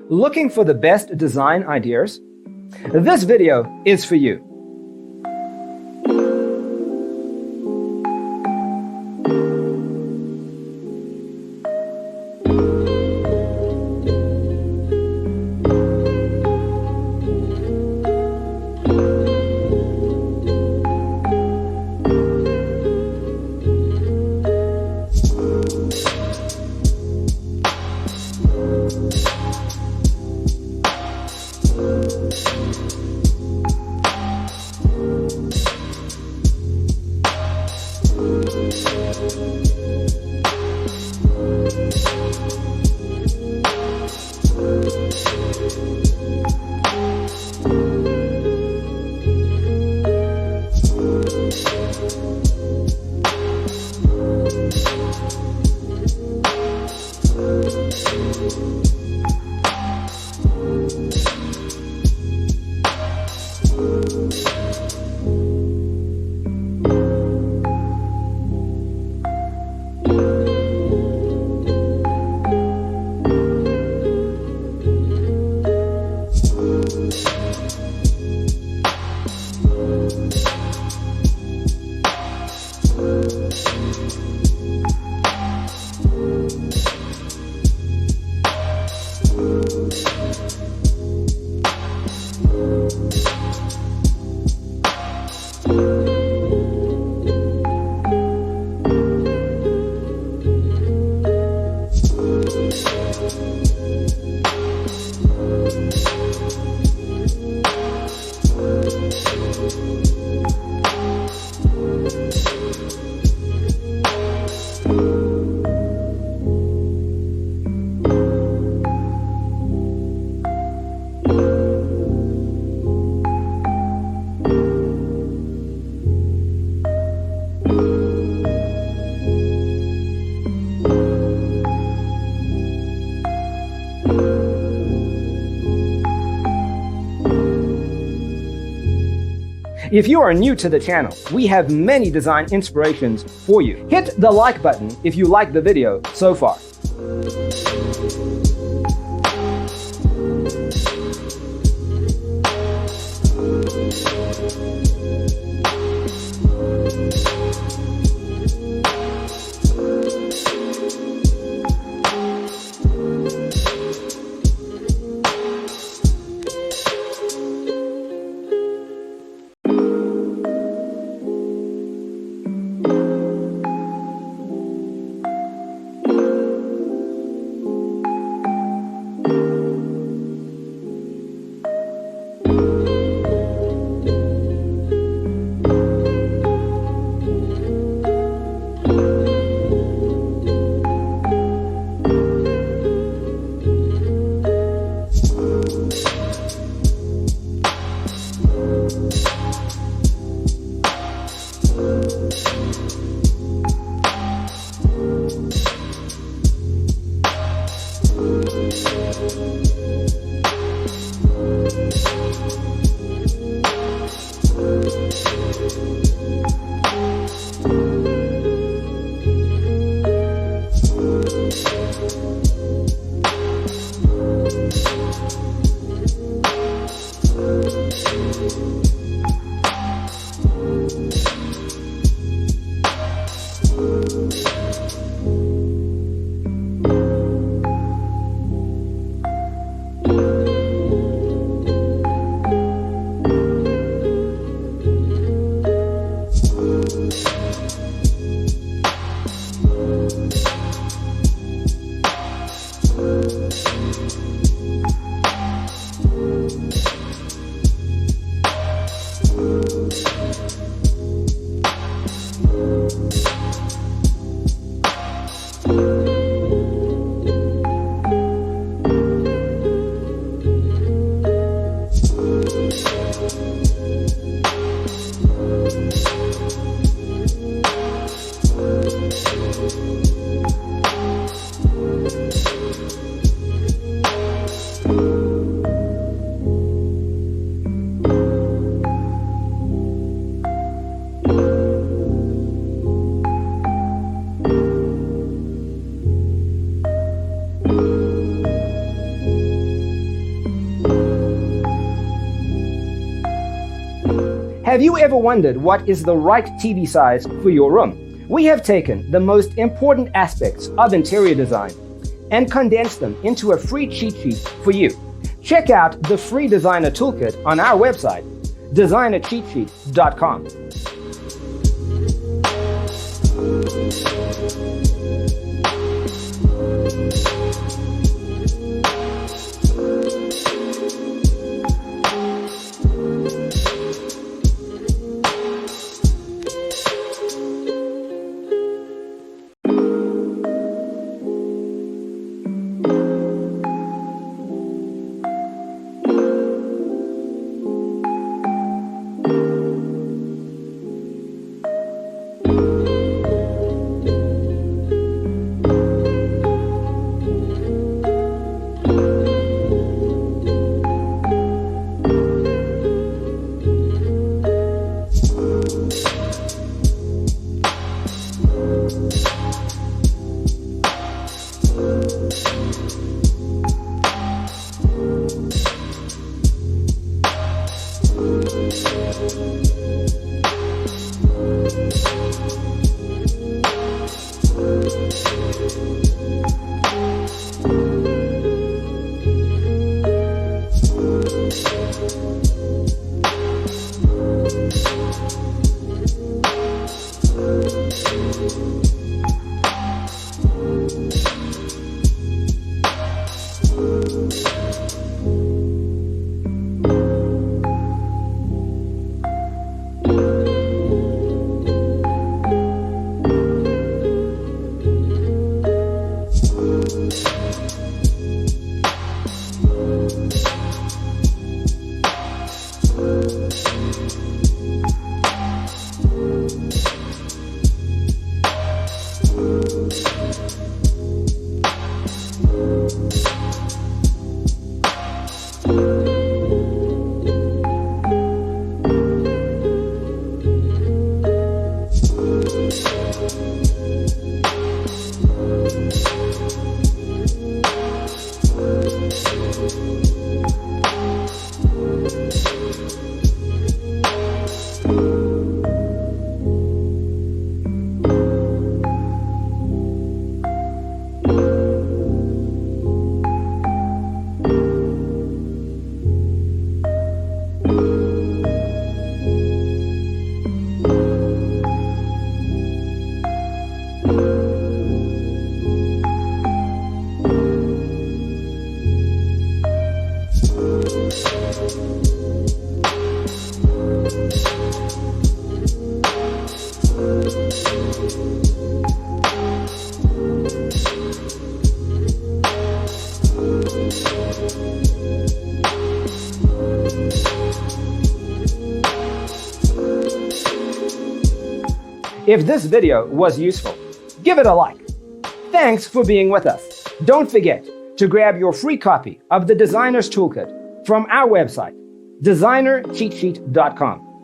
Looking for the best design ideas? This video is for you. If you are new to the channel, we have many design inspirations for you. Hit the like button if you like the video so far. Have you ever wondered what is the right TV size for your room? We have taken the most important aspects of interior design and condensed them into a free cheat sheet for you. Check out the free designer toolkit on our website, designercheatsheet.com. If this video was useful, give it a like. Thanks for being with us. Don't forget to grab your free copy of the Designer's Toolkit from our website, designercheatsheet.com.